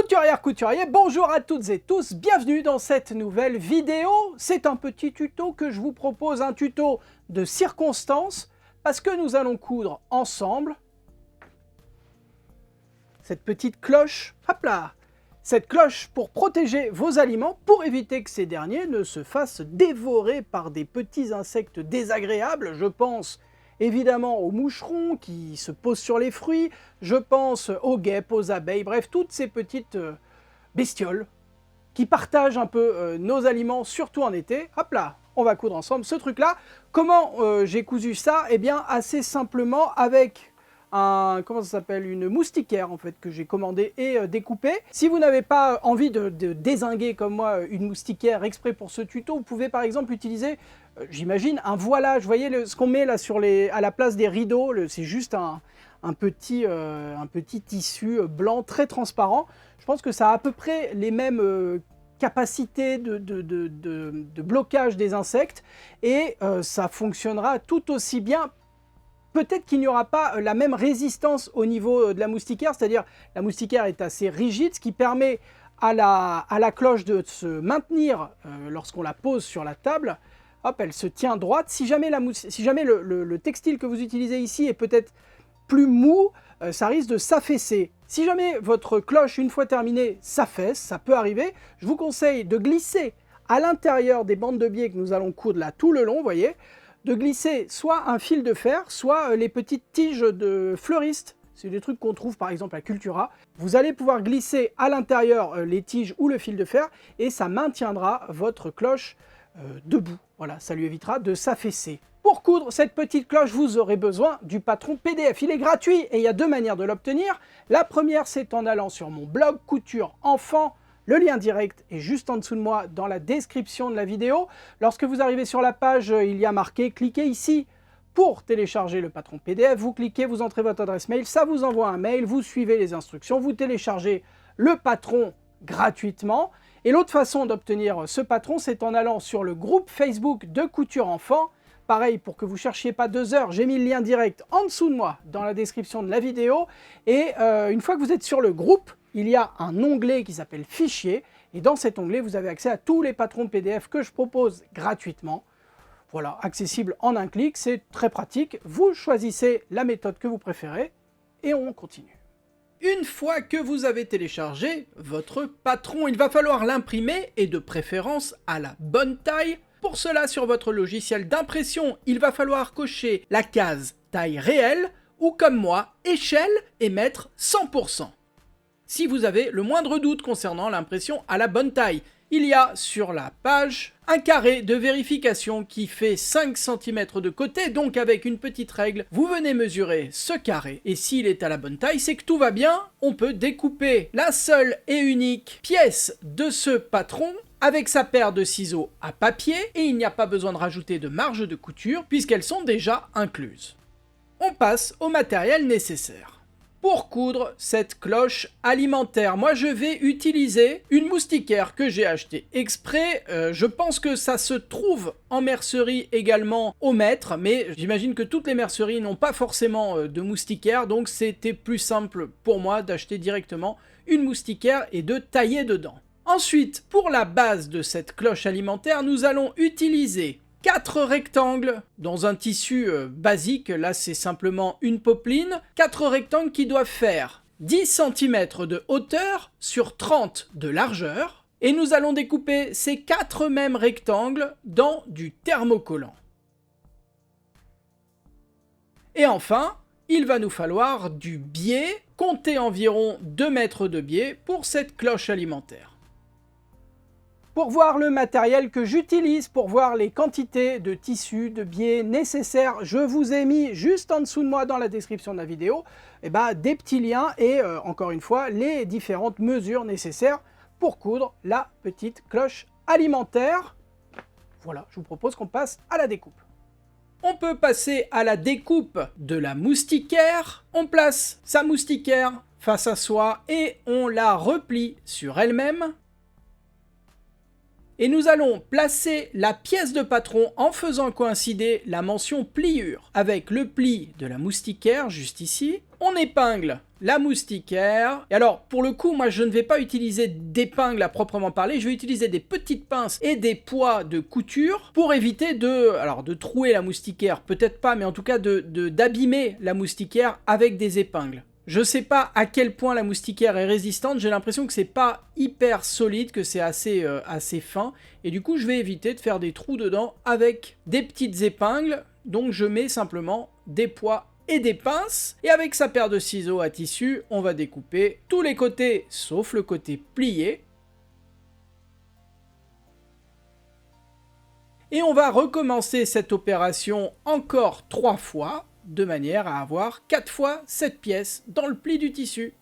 Couturière, couturier, bonjour à toutes et tous, bienvenue dans cette nouvelle vidéo. C'est un petit tuto que je vous propose, un tuto de circonstance, parce que nous allons coudre ensemble cette petite cloche, hop là, cette cloche pour protéger vos aliments, pour éviter que ces derniers ne se fassent dévorer par des petits insectes désagréables. Je pense évidemment aux moucherons qui se posent sur les fruits, je pense aux guêpes, aux abeilles, bref, toutes ces petites bestioles qui partagent un peu nos aliments, surtout en été. Hop là, on va coudre ensemble ce truc-là. Comment j'ai cousu ça? Eh bien, assez simplement avec comment ça s'appelle, une moustiquaire en fait que j'ai commandé et découpé. Si vous n'avez pas envie de dézinguer comme moi une moustiquaire exprès pour ce tuto, vous pouvez par exemple utiliser, j'imagine, un voilage. Vous voyez ce qu'on met là à la place des rideaux, c'est juste un petit tissu blanc très transparent. Je pense que ça a à peu près les mêmes capacités de blocage des insectes et ça fonctionnera tout aussi bien. Peut-être qu'il n'y aura pas la même résistance au niveau de la moustiquaire, c'est-à-dire la moustiquaire est assez rigide, ce qui permet à la cloche de se maintenir lorsqu'on la pose sur la table. Hop, elle se tient droite. Si jamais le textile que vous utilisez ici est peut-être plus mou, ça risque de s'affaisser. Si jamais votre cloche, une fois terminée, s'affaisse, ça peut arriver, je vous conseille de glisser à l'intérieur des bandes de biais que nous allons coudre là tout le long, vous voyez, de glisser soit un fil de fer, soit les petites tiges de fleuriste. C'est des trucs qu'on trouve par exemple à Cultura. Vous allez pouvoir glisser à l'intérieur les tiges ou le fil de fer et ça maintiendra votre cloche debout. Voilà, ça lui évitera de s'affaisser. Pour coudre cette petite cloche, vous aurez besoin du patron PDF. Il est gratuit et il y a deux manières de l'obtenir. La première, c'est en allant sur mon blog Couture Enfant. Le lien direct est juste en dessous de moi dans la description de la vidéo. Lorsque vous arrivez sur la page, il y a marqué « Cliquez ici pour télécharger le patron PDF ». Vous cliquez, vous entrez votre adresse mail, ça vous envoie un mail, vous suivez les instructions, vous téléchargez le patron gratuitement. Et l'autre façon d'obtenir ce patron, c'est en allant sur le groupe Facebook de Couture Enfant. Pareil, pour que vous ne cherchiez pas 2 heures, j'ai mis le lien direct en dessous de moi dans la description de la vidéo. Et une fois que vous êtes sur le groupe, il y a un onglet qui s'appelle Fichier, et dans cet onglet, vous avez accès à tous les patrons PDF que je propose gratuitement. Voilà, accessible en un clic, c'est très pratique. Vous choisissez la méthode que vous préférez, et on continue. Une fois que vous avez téléchargé votre patron, il va falloir l'imprimer, et de préférence à la bonne taille. Pour cela, sur votre logiciel d'impression, il va falloir cocher la case taille réelle, ou comme moi, échelle, et mettre 100%. Si vous avez le moindre doute concernant l'impression à la bonne taille, il y a sur la page un carré de vérification qui fait 5 cm de côté, donc avec une petite règle, vous venez mesurer ce carré, et s'il est à la bonne taille, c'est que tout va bien, on peut découper la seule et unique pièce de ce patron avec sa paire de ciseaux à papier, et il n'y a pas besoin de rajouter de marge de couture, puisqu'elles sont déjà incluses. On passe au matériel nécessaire. Pour coudre cette cloche alimentaire, moi je vais utiliser une moustiquaire que j'ai achetée exprès. Je pense que ça se trouve en mercerie également au mètre, mais j'imagine que toutes les merceries n'ont pas forcément de moustiquaire, donc c'était plus simple pour moi d'acheter directement une moustiquaire et de tailler dedans. Ensuite, pour la base de cette cloche alimentaire, nous allons utiliser 4 rectangles dans un tissu basique, là c'est simplement une popeline, 4 rectangles qui doivent faire 10 cm de hauteur sur 30 de largeur, et nous allons découper ces 4 mêmes rectangles dans du thermocollant. Et enfin, il va nous falloir du biais, comptez environ 2 mètres de biais pour cette cloche alimentaire. Pour voir le matériel que j'utilise, pour voir les quantités de tissus, de biais nécessaires, je vous ai mis juste en dessous de moi dans la description de la vidéo des petits liens et encore une fois les différentes mesures nécessaires pour coudre la petite cloche alimentaire. Voilà, je vous propose qu'on passe à la découpe. On peut passer à la découpe de la moustiquaire. On place sa moustiquaire face à soi et on la replie sur elle-même. Et nous allons placer la pièce de patron en faisant coïncider la mention pliure avec le pli de la moustiquaire juste ici. On épingle la moustiquaire. Et alors, pour le coup, moi, je ne vais pas utiliser d'épingles à proprement parler, je vais utiliser des petites pinces et des poids de couture pour éviter de trouer la moustiquaire, peut-être pas, mais en tout cas d'abîmer la moustiquaire avec des épingles. Je sais pas à quel point la moustiquaire est résistante, j'ai l'impression que c'est pas hyper solide, que c'est assez fin, et du coup je vais éviter de faire des trous dedans avec des petites épingles, donc je mets simplement des poids et des pinces, et avec sa paire de ciseaux à tissu, on va découper tous les côtés, sauf le côté plié. Et on va recommencer cette opération encore 3 fois, de manière à avoir 4 fois cette pièce dans le pli du tissu.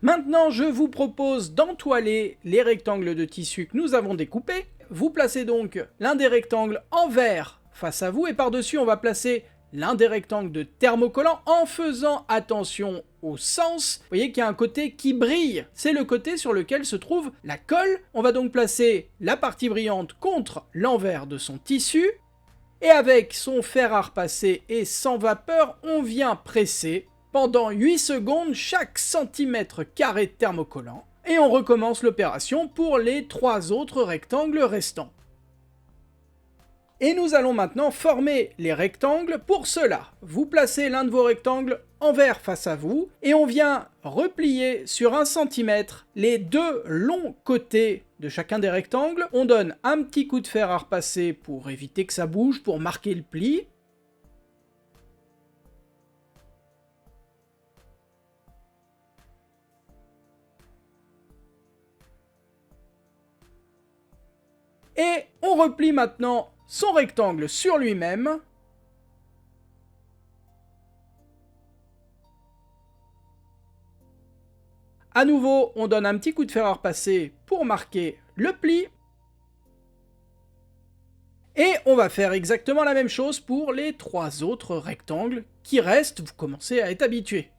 Maintenant, je vous propose d'entoiler les rectangles de tissu que nous avons découpés. Vous placez donc l'un des rectangles en vert face à vous, et par-dessus, on va placer l'un des rectangles de thermocollant en faisant attention au sens. Vous voyez qu'il y a un côté qui brille, c'est le côté sur lequel se trouve la colle. On va donc placer la partie brillante contre l'envers de son tissu, et avec son fer à repasser et sans vapeur, on vient presser pendant 8 secondes chaque centimètre carré de thermocollant, et on recommence l'opération pour les 3 autres rectangles restants. Et nous allons maintenant former les rectangles. Pour cela, vous placez l'un de vos rectangles en vert face à vous, et on vient replier sur 1 cm les 2 longs côtés de chacun des rectangles. On donne un petit coup de fer à repasser pour éviter que ça bouge, pour marquer le pli. Et on replie maintenant son rectangle sur lui-même. À nouveau, on donne un petit coup de fer à repasser pour marquer le pli. Et on va faire exactement la même chose pour les 3 autres rectangles qui restent. Vous commencez à être habitué.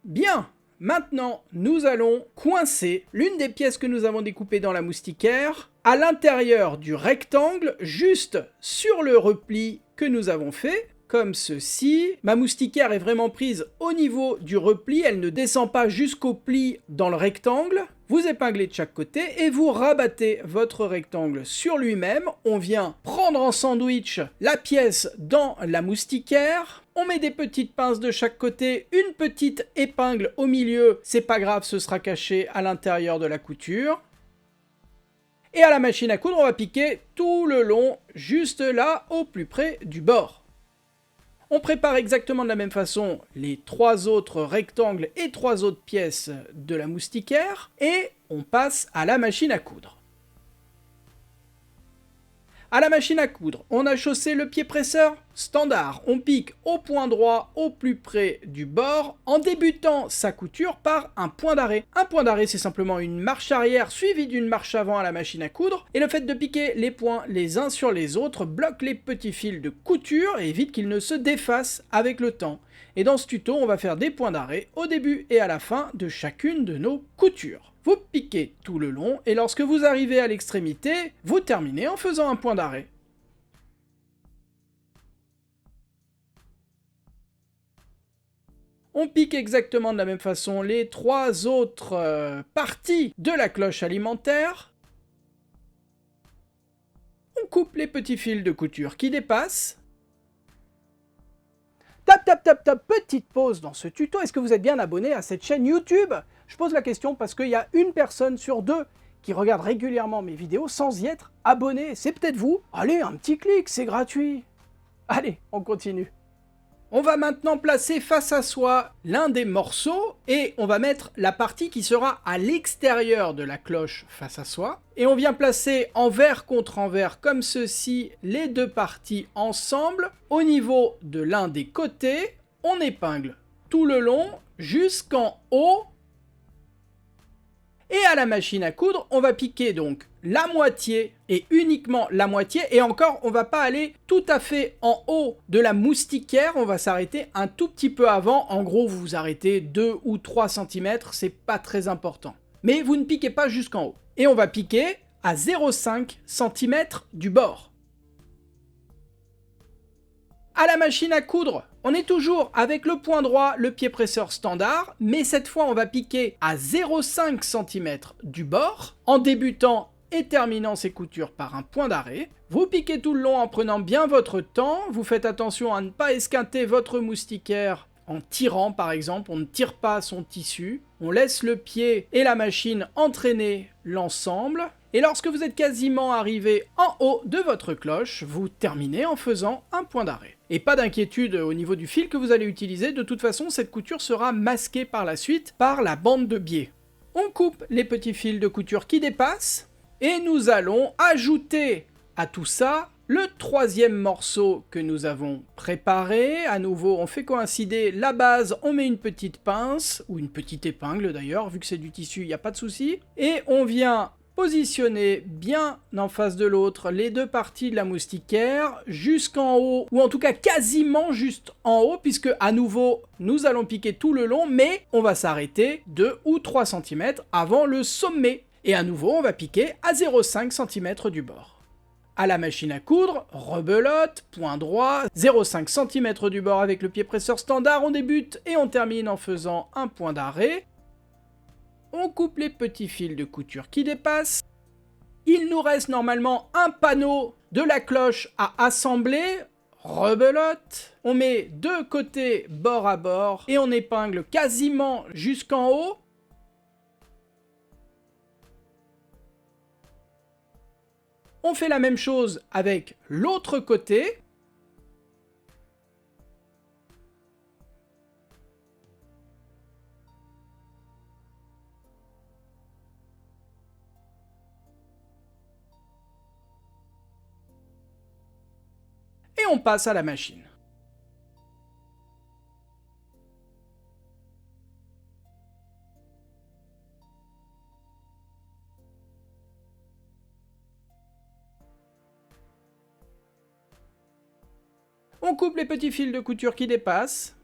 Bien, maintenant nous allons coincer l'une des pièces que nous avons découpées dans la moustiquaire à l'intérieur du rectangle, juste sur le repli que nous avons fait, comme ceci. Ma moustiquaire est vraiment prise au niveau du repli, elle ne descend pas jusqu'au pli dans le rectangle. Vous épinglez de chaque côté et vous rabattez votre rectangle sur lui-même. On vient prendre en sandwich la pièce dans la moustiquaire. On met des petites pinces de chaque côté, une petite épingle au milieu. C'est pas grave, ce sera caché à l'intérieur de la couture. Et à la machine à coudre, on va piquer tout le long, juste là, au plus près du bord. On prépare exactement de la même façon les 3 autres rectangles et 3 autres pièces de la moustiquaire, et on passe à la machine à coudre. À la machine à coudre, on a chaussé le pied presseur standard. On pique au point droit, au plus près du bord, en débutant sa couture par un point d'arrêt. Un point d'arrêt, c'est simplement une marche arrière suivie d'une marche avant à la machine à coudre, et le fait de piquer les points les uns sur les autres bloque les petits fils de couture et évite qu'ils ne se défassent avec le temps. Et dans ce tuto, on va faire des points d'arrêt au début et à la fin de chacune de nos coutures. Vous piquez tout le long, et lorsque vous arrivez à l'extrémité, vous terminez en faisant un point d'arrêt. On pique exactement de la même façon les 3 autres parties de la cloche alimentaire. On coupe les petits fils de couture qui dépassent. Tap tap tap tap, petite pause dans ce tuto. Est-ce que vous êtes bien abonné à cette chaîne YouTube? Je pose la question parce qu'il y a une personne sur 2 qui regarde régulièrement mes vidéos sans y être abonné. C'est peut-être vous. Allez, un petit clic, c'est gratuit. Allez, on continue. On va maintenant placer face à soi l'un des morceaux et on va mettre la partie qui sera à l'extérieur de la cloche face à soi. Et on vient placer envers contre envers comme ceci les 2 parties ensemble. Au niveau de l'un des côtés, on épingle tout le long jusqu'en haut. Et à la machine à coudre, on va piquer donc la moitié et uniquement la moitié. Et encore, on va pas aller tout à fait en haut de la moustiquaire, on va s'arrêter un tout petit peu avant. En gros, vous vous arrêtez 2 ou 3 cm, c'est pas très important. Mais vous ne piquez pas jusqu'en haut. Et on va piquer à 0,5 cm du bord. À la machine à coudre, on est toujours avec le point droit, le pied presseur standard, mais cette fois on va piquer à 0,5 cm du bord, en débutant et terminant ces coutures par un point d'arrêt. Vous piquez tout le long en prenant bien votre temps, vous faites attention à ne pas esquinter votre moustiquaire en tirant par exemple, on ne tire pas son tissu, on laisse le pied et la machine entraîner l'ensemble, et lorsque vous êtes quasiment arrivé en haut de votre cloche, vous terminez en faisant un point d'arrêt. Et pas d'inquiétude au niveau du fil que vous allez utiliser, de toute façon cette couture sera masquée par la suite par la bande de biais. On coupe les petits fils de couture qui dépassent, et nous allons ajouter à tout ça le troisième morceau que nous avons préparé. À nouveau, on fait coïncider la base, on met une petite pince, ou une petite épingle d'ailleurs, vu que c'est du tissu, il n'y a pas de souci. Et on vient positionner bien en face de l'autre les deux parties de la moustiquaire jusqu'en haut, ou en tout cas quasiment juste en haut, puisque à nouveau, nous allons piquer tout le long, mais on va s'arrêter 2 ou 3 cm avant le sommet. Et à nouveau, on va piquer à 0,5 cm du bord. À la machine à coudre, rebelote, point droit, 0,5 cm du bord avec le pied presseur standard, on débute et on termine en faisant un point d'arrêt. On coupe les petits fils de couture qui dépassent. Il nous reste normalement un panneau de la cloche à assembler, rebelote. On met deux côtés bord à bord et on épingle quasiment jusqu'en haut. On fait la même chose avec l'autre côté. Et on passe à la machine. On coupe les petits fils de couture qui dépassent.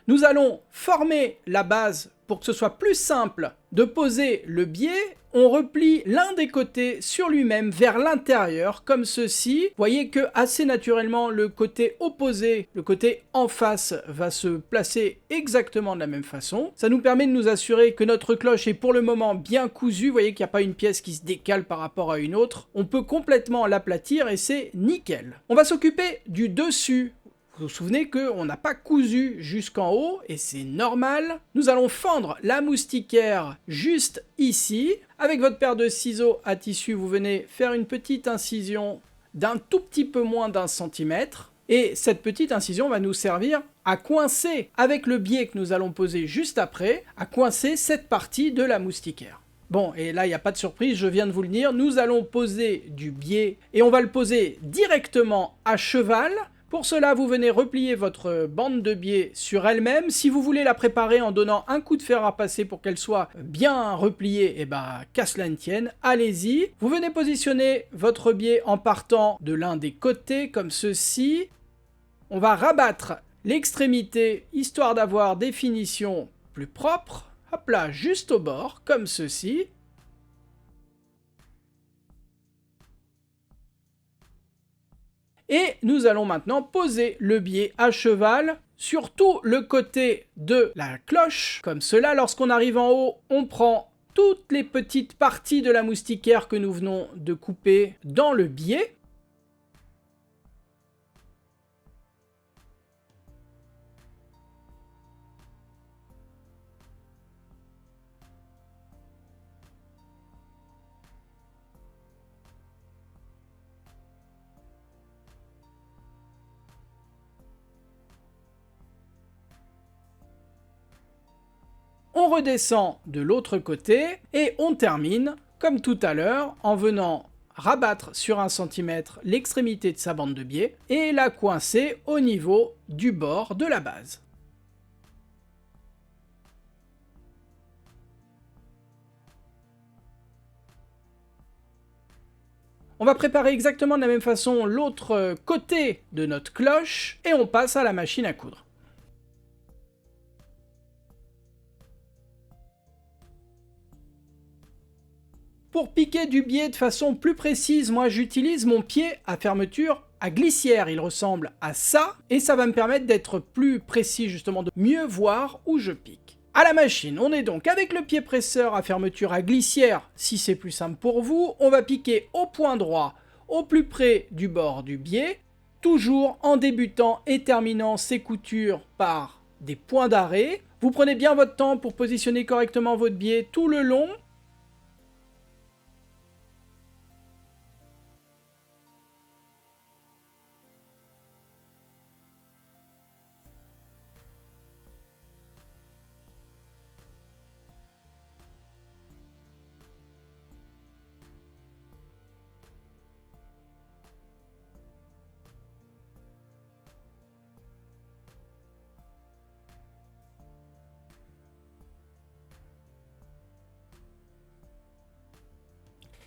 Nous allons former la base pour que ce soit plus simple de poser le biais. On replie l'un des côtés sur lui-même vers l'intérieur, comme ceci. Vous voyez que assez naturellement, le côté opposé, le côté en face, va se placer exactement de la même façon. Ça nous permet de nous assurer que notre cloche est pour le moment bien cousue. Vous voyez qu'il n'y a pas une pièce qui se décale par rapport à une autre. On peut complètement l'aplatir et c'est nickel. On va s'occuper du dessus. Vous vous souvenez qu'on n'a pas cousu jusqu'en haut, et c'est normal. Nous allons fendre la moustiquaire juste ici. Avec votre paire de ciseaux à tissu, vous venez faire une petite incision d'un tout petit peu moins d'1 centimètre. Et cette petite incision va nous servir à coincer, avec le biais que nous allons poser juste après, à coincer cette partie de la moustiquaire. Bon, et là, il n'y a pas de surprise, je viens de vous le dire, nous allons poser du biais, et on va le poser directement à cheval. Pour cela, vous venez replier votre bande de biais sur elle-même. Si vous voulez la préparer en donnant un coup de fer à passer pour qu'elle soit bien repliée, et bah, qu'à cela ne tienne, allez-y. Vous venez positionner votre biais en partant de l'un des côtés, comme ceci. On va rabattre l'extrémité, histoire d'avoir des finitions plus propres. Hop là, juste au bord, comme ceci. Et nous allons maintenant poser le biais à cheval sur tout le côté de la cloche, comme cela. Lorsqu'on arrive en haut, on prend toutes les petites parties de la moustiquaire que nous venons de couper dans le biais. On redescend de l'autre côté et on termine, comme tout à l'heure, en venant rabattre sur 1 cm l'extrémité de sa bande de biais et la coincer au niveau du bord de la base. On va préparer exactement de la même façon l'autre côté de notre cloche et on passe à la machine à coudre. Pour piquer du biais de façon plus précise, moi j'utilise mon pied à fermeture à glissière. Il ressemble à ça et ça va me permettre d'être plus précis, justement de mieux voir où je pique. À la machine, on est donc avec le pied presseur à fermeture à glissière, si c'est plus simple pour vous. On va piquer au point droit, au plus près du bord du biais, toujours en débutant et terminant ces coutures par des points d'arrêt. Vous prenez bien votre temps pour positionner correctement votre biais tout le long.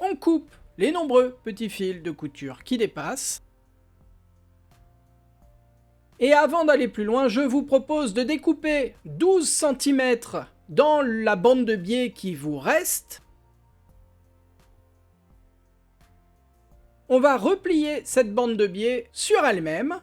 On coupe les nombreux petits fils de couture qui dépassent. Et avant d'aller plus loin, je vous propose de découper 12 cm dans la bande de biais qui vous reste. On va replier cette bande de biais sur elle-même.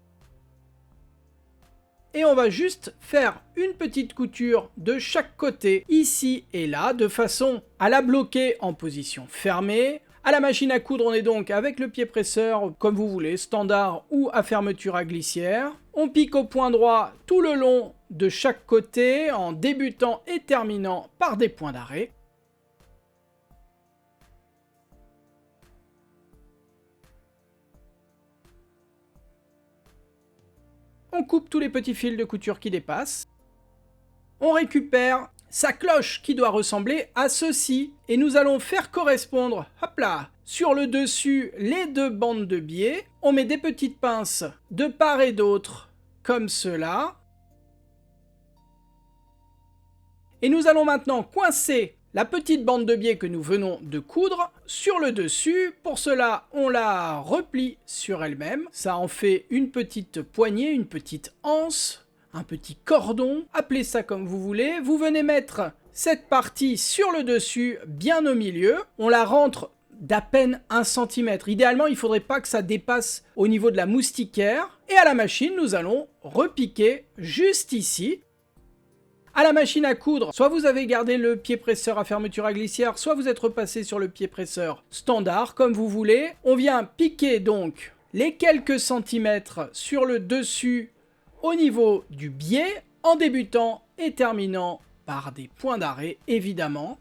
Et on va juste faire une petite couture de chaque côté, ici et là, de façon à la bloquer en position fermée. À la machine à coudre, on est donc avec le pied presseur, comme vous voulez, standard ou à fermeture à glissière. On pique au point droit tout le long de chaque côté, en débutant et terminant par des points d'arrêt. On coupe tous les petits fils de couture qui dépassent. On récupère sa cloche qui doit ressembler à ceci. Et nous allons faire correspondre, hop là, sur le dessus les deux bandes de biais. On met des petites pinces de part et d'autre, comme cela. Et nous allons maintenant coincer la petite bande de biais que nous venons de coudre sur le dessus. Pour cela, on la replie sur elle-même. Ça en fait une petite poignée, une petite anse, un petit cordon. Appelez ça comme vous voulez. Vous venez mettre cette partie sur le dessus, bien au milieu. On la rentre d'à peine 1 cm. Idéalement, il ne faudrait pas que ça dépasse au niveau de la moustiquaire. Et à la machine, nous allons repiquer juste ici. À la machine à coudre, soit vous avez gardé le pied presseur à fermeture à glissière, soit vous êtes repassé sur le pied presseur standard, comme vous voulez. On vient piquer donc les quelques centimètres sur le dessus au niveau du biais, en débutant et terminant par des points d'arrêt, évidemment.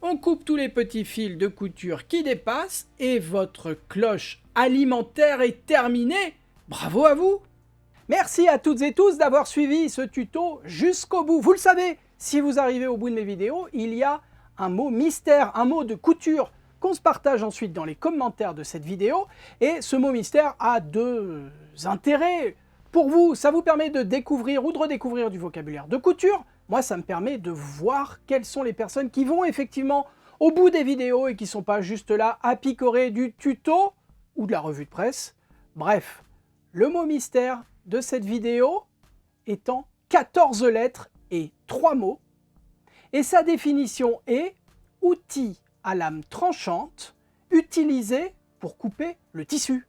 On coupe tous les petits fils de couture qui dépassent et votre cloche alimentaire est terminée. Bravo à vous! Merci à toutes et tous d'avoir suivi ce tuto jusqu'au bout. Vous le savez, si vous arrivez au bout de mes vidéos, il y a un mot mystère, un mot de couture qu'on se partage ensuite dans les commentaires de cette vidéo. Et ce mot mystère a deux intérêts. Pour vous, ça vous permet de découvrir ou de redécouvrir du vocabulaire de couture. Moi, ça me permet de voir quelles sont les personnes qui vont effectivement au bout des vidéos et qui ne sont pas juste là à picorer du tuto ou de la revue de presse. Bref, le mot mystère de cette vidéo étant 14 lettres et 3 mots. Et sa définition est « outil à lame tranchante utilisé pour couper le tissu ».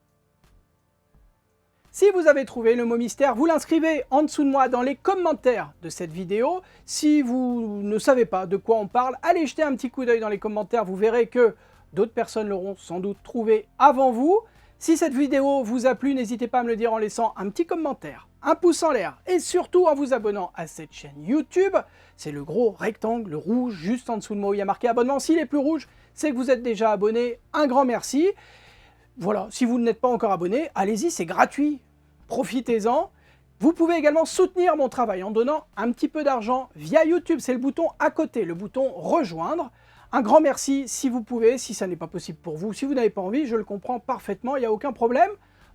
Si vous avez trouvé le mot mystère, vous l'inscrivez en dessous de moi dans les commentaires de cette vidéo. Si vous ne savez pas de quoi on parle, allez jeter un petit coup d'œil dans les commentaires, vous verrez que d'autres personnes l'auront sans doute trouvé avant vous. Si cette vidéo vous a plu, n'hésitez pas à me le dire en laissant un petit commentaire, un pouce en l'air et surtout en vous abonnant à cette chaîne YouTube. C'est le gros rectangle rouge juste en dessous de moi où il y a marqué abonnement. S'il est plus rouge, c'est que vous êtes déjà abonné. Un grand merci. Voilà, si vous n'êtes pas encore abonné, allez-y, c'est gratuit. Profitez-en. Vous pouvez également soutenir mon travail en donnant un petit peu d'argent via YouTube. C'est le bouton à côté, le bouton rejoindre. Un grand merci si vous pouvez, si ça n'est pas possible pour vous, si vous n'avez pas envie, je le comprends parfaitement, il n'y a aucun problème.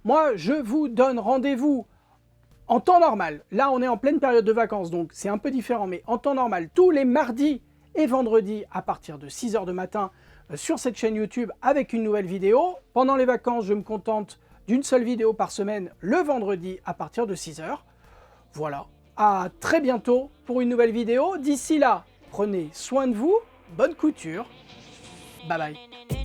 Moi, je vous donne rendez-vous en temps normal. Là, on est en pleine période de vacances, donc c'est un peu différent, mais en temps normal, tous les mardis et vendredis à partir de 6 h du matin sur cette chaîne YouTube avec une nouvelle vidéo. Pendant les vacances, je me contente d'une seule vidéo par semaine le vendredi à partir de 6 h. Voilà, à très bientôt pour une nouvelle vidéo. D'ici là, prenez soin de vous, bonne couture, bye bye.